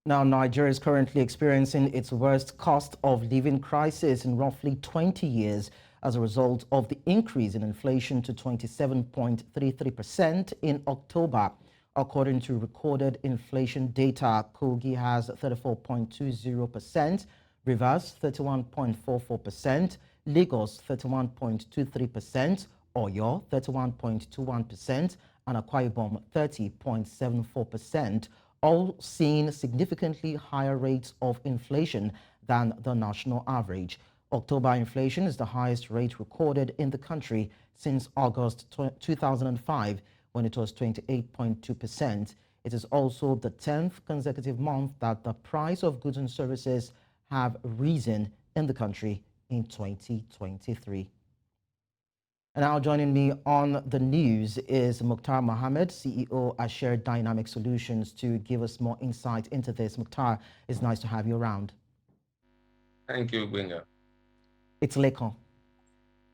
Now, Nigeria is currently experiencing its worst cost of living crisis in roughly 20 years as a result of the increase in inflation to 27.33% in October. According to recorded inflation data, Kogi has 34.20%, Rivers 31.44%, Lagos 31.23%, Oyo 31.21%, and Akwa Ibom 30.74%, all seeing significantly higher rates of inflation than the national average. October inflation is the highest rate recorded in the country since August 2005, when it was 28.2%. It is also the 10th consecutive month that the price of goods and services have risen in the country in 2023. And now joining me on the news is Muktar Mohammed, CEO Asheer Dynamic Solutions, to give us more insight into this. Muktar, it's nice to have you around. Thank you, Gwenga. It's Lekan.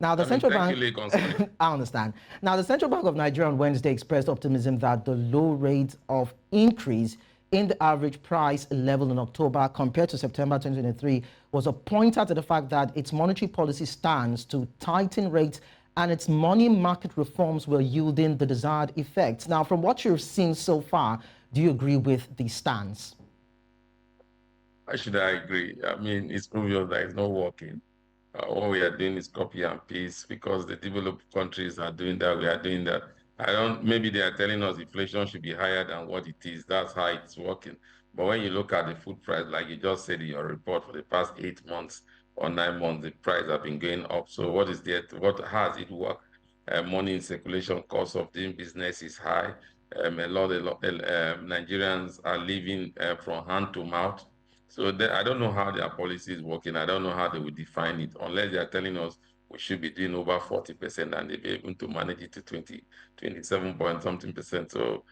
Now, the central bank. Thank you, Lekan. I understand. Now, the Central Bank of Nigeria on Wednesday expressed optimism that the low rate of increase in the average price level in October compared to September 2023 was a pointer to the fact that its monetary policy stance to tighten rates and its money market reforms were yielding the desired effects. Now, from what you've seen so far, do you agree with the stance? Why should I agree? I mean, it's obvious that it's not working. What we are doing is copy and paste because the developed countries are doing that, we are doing that. Maybe they are telling us inflation should be higher than what it is. That's how it's working. But when you look at the food price, like you just said in your report, for the past 8 months or 9 months, the price have been going up. So what is there? What has it worked? Money in circulation, cost of doing business is high. A lot of Nigerians are living from hand to mouth. So I don't know how their policy is working. I don't know how they will define it, unless they are telling us we should be doing over 40% and they'll be able to manage it to 27 point something percent. So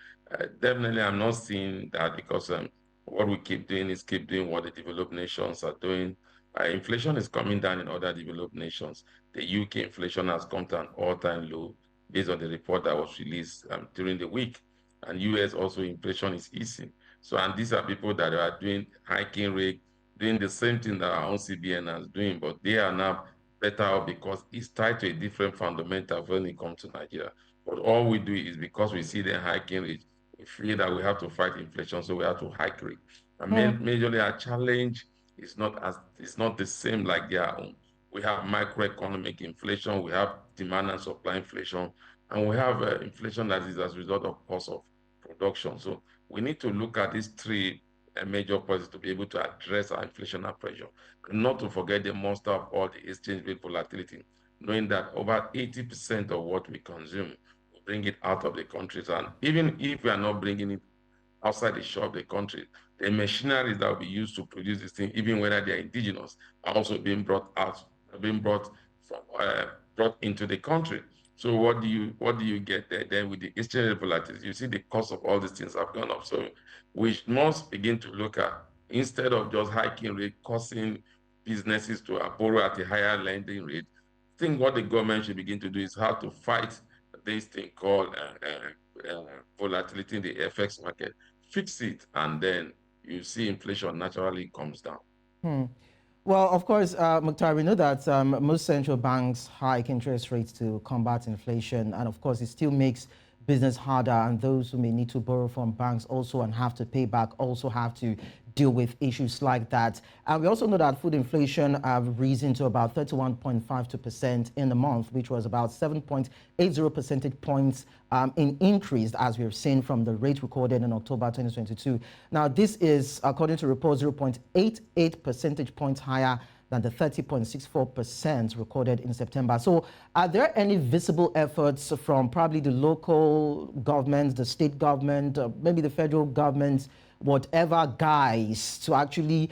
definitely I'm not seeing that, because what we keep doing is keep doing what the developed nations are doing. Inflation is coming down in other developed nations. The UK inflation has come to an all-time low based on the report that was released during the week. And US also inflation is easing. So, and these are people that are doing hiking rate, doing the same thing that our own CBN is doing, but they are now better off because it's tied to a different fundamental when it comes to Nigeria. But all we do is, because we see the hiking rate, we feel that we have to fight inflation, so we have to hike rate. And majorly our challenge is not the same like their own. We have microeconomic inflation, we have demand and supply inflation, and we have inflation that is as a result of cost of production. So we need to look at these three major policies to be able to address our inflationary pressure, and not to forget the monster of all the exchange rate volatility, knowing that over 80% of what we consume, we bring it out of the countries. And even if we are not bringing it outside the shore of the country, the machineries that will be used to produce this thing, even whether they are indigenous, are also being brought into the country. So what do you get there? Then with the exchange rate volatility, you see the cost of all these things have gone up. So we must begin to look at, instead of just hiking rate, causing businesses to borrow at a higher lending rate, I think what the government should begin to do is how to fight this thing called volatility in the FX market, fix it, and then you see inflation naturally comes down. Well, of course, Muktar, we know that most central banks hike interest rates to combat inflation, and of course, it still makes business harder, and those who may need to borrow from banks also and have to pay back also have to deal with issues like that. And we also know that food inflation have risen to about 31.52% in the month, which was about 7.80 percentage points in increase, as we've seen from the rate recorded in October 2022. Now, this is, according to report, 0.88 percentage points higher than the 30.64% recorded in September. So are there any visible efforts from probably the local government, the state government, maybe the federal government, whatever guys, to actually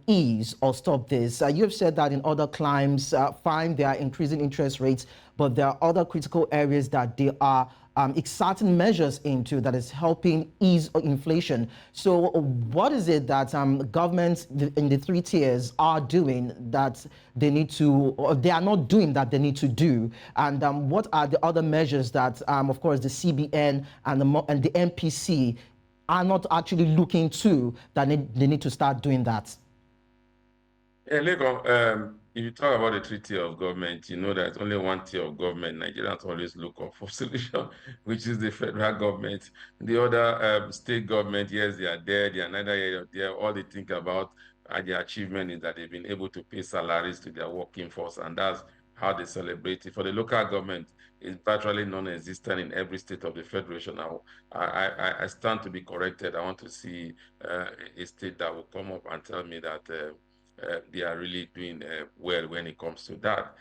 ease or stop this? You've said that in other climes, fine, they are increasing interest rates, but there are other critical areas that they are exerting measures into that is helping ease inflation. So what is it that governments in the three tiers are doing that they need to, or they are not doing that they need to do? And what are the other measures that, of course, the CBN and the MPC are not actually looking to that they need to start doing that? Yeah, Lekan, if you talk about the treaty of government, you know there's only one tier of government. Nigerians always look up for solution, which is the federal government. The other state government, yes, they are there. They are neither here nor there. All they think about their achievement is that they've been able to pay salaries to their working force, and that's how they celebrate it. For the local government, it's virtually non-existent in every state of the federation. Now, I stand to be corrected. I want to see a state that will come up and tell me that. They are really doing well when it comes to that.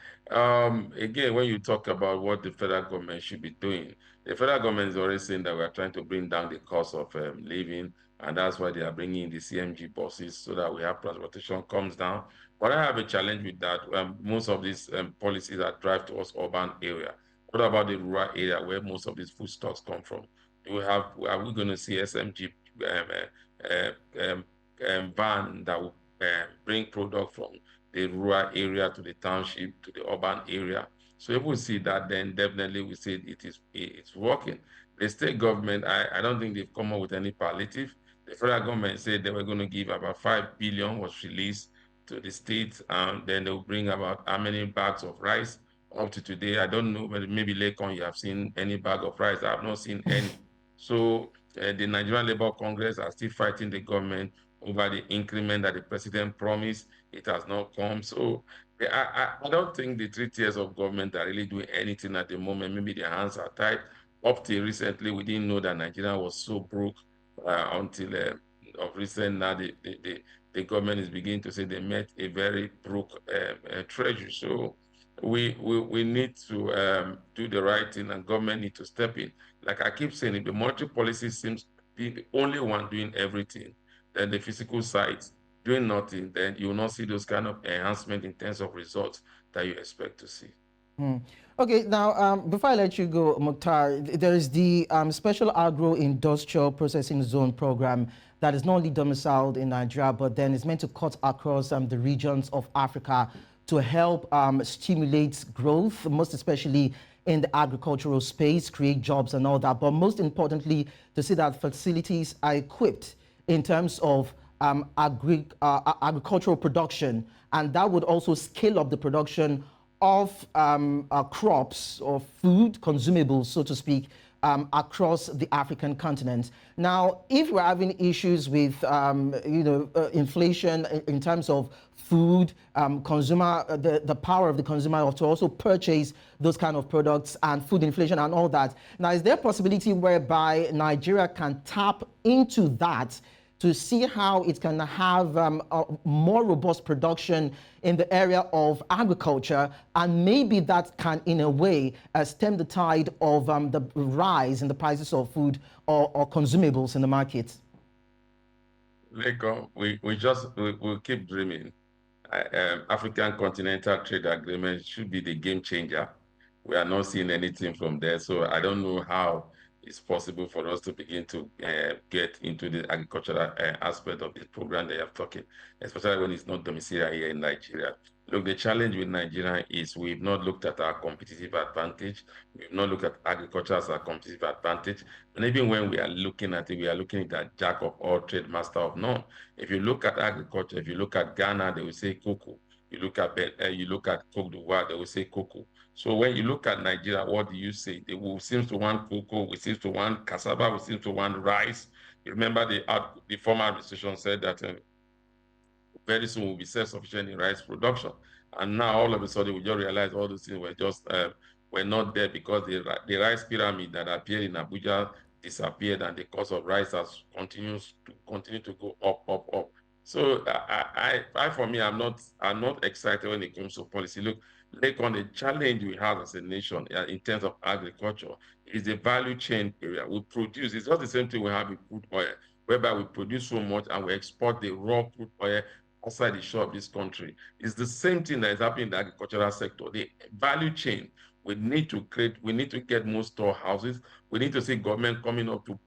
Again, when you talk about what the federal government should be doing, the federal government is already saying that we are trying to bring down the cost of living, and that's why they are bringing in the CMG buses so that we have transportation comes down. But I have a challenge with that. Most of these policies are drive towards urban area. What about the rural area where most of these food stocks come from? Do we have? Are we going to see SMG van that will bring product from the rural area to the township to the urban area? So if we see that, then definitely we say it's working. The state government, I don't think they've come up with any palliative. The federal government said they were going to give about 5 billion was released to the states, and then they'll bring about how many bags of rice up to today. I don't know, but maybe later on you have seen any bag of rice. I have not seen any. So the Nigerian Labour Congress are still fighting the government over the increment that the president promised. It has not come. So I don't think the 3 tiers of government are really doing anything at the moment. Maybe their hands are tied. Up till recently, we didn't know that Nigeria was so broke until of recent now the government is beginning to say they met a very broke treasury. So we need to do the right thing, and government need to step in. Like I keep saying, if the monetary policy seems to be the only one doing everything, then the physical side doing nothing, then you will not see those kind of enhancement in terms of results that you expect to see. Okay, now before I let you go, Muktar, there is the Special Agro-Industrial Processing Zone program that is not only domiciled in Nigeria, but then is meant to cut across the regions of Africa to help stimulate growth, most especially in the agricultural space, create jobs and all that. But most importantly, to see that facilities are equipped in terms of agricultural production, and that would also scale up the production of crops or food consumables, so to speak, across the African continent. Now, if we're having issues with, inflation in terms of food, consumer, the power of the consumer to also purchase those kind of products and food inflation and all that. Now, is there a possibility whereby Nigeria can tap into that to see how it can have a more robust production in the area of agriculture, and maybe that can, in a way, stem the tide of the rise in the prices of food or consumables in the market? Lego, we'll keep dreaming. African Continental Trade Agreement should be the game changer. We are not seeing anything from there, so I don't know how it's possible for us to begin to get into the agricultural aspect of this program that you're talking, especially when it's not domiciliary here in Nigeria. Look, the challenge with Nigeria is we've not looked at our competitive advantage. We've not looked at agriculture as our competitive advantage. And even when we are looking at it, we are looking at that jack of all trade, master of none. If you look at agriculture, if you look at Ghana, they will say cocoa. You look at Cote d'Ivoire, they will say cocoa. So when you look at Nigeria, what do you say? They will seems to want cocoa, we seems to want cassava, we seems to want rice. You remember the former administration said that very soon we'll be self-sufficient in rice production. And now all of a sudden we just realize all those things were not there because the rice pyramid that appeared in Abuja disappeared, and the cost of rice has continue to go up, up, up. So for me, I'm not excited when it comes to policy. Look, on the challenge we have as a nation in terms of agriculture is the value chain area. We produce, it's not the same thing we have with crude oil, whereby we produce so much and we export the raw crude oil outside the shore of this country. It's the same thing that is happening in the agricultural sector. The value chain, we need to get more storehouses. We need to see government coming up to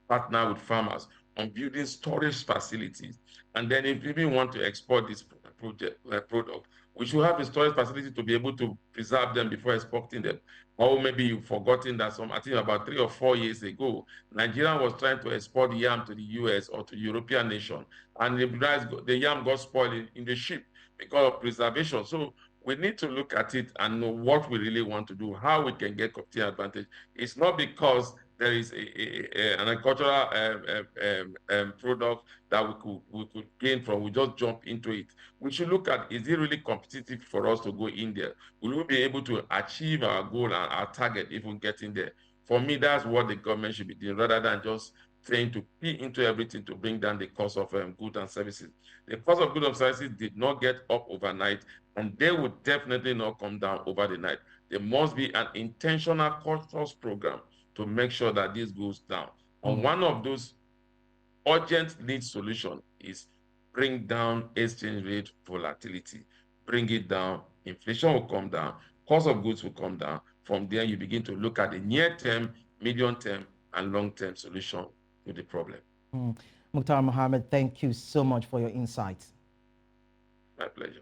partner with farmers on building storage facilities. And then if you even want to export this product. We should have a storage facility to be able to preserve them before exporting them. Or maybe you've forgotten that I think about 3 or 4 years ago, Nigeria was trying to export yam to the US or to European nation, and the yam got spoiled in the ship because of preservation. So we need to look at it and know what we really want to do, how we can get competitive advantage. It's not because there is an agricultural product that we could gain from, we just jump into it. We should look at, is it really competitive for us to go in there? Will we be able to achieve our goal and our target if we get in there? For me, that's what the government should be doing, rather than just trying to key into everything to bring down the cost of goods and services. The cost of goods and services did not get up overnight, and they would definitely not come down over the night. There must be an intentional conscious program to make sure that this goes down. And one of those urgent need solution is bring down exchange rate volatility. Bring it down, inflation will come down, cost of goods will come down. From there, you begin to look at the near-term, medium-term, and long-term solution to the problem. Muktar Mohammed, thank you so much for your insights. My pleasure.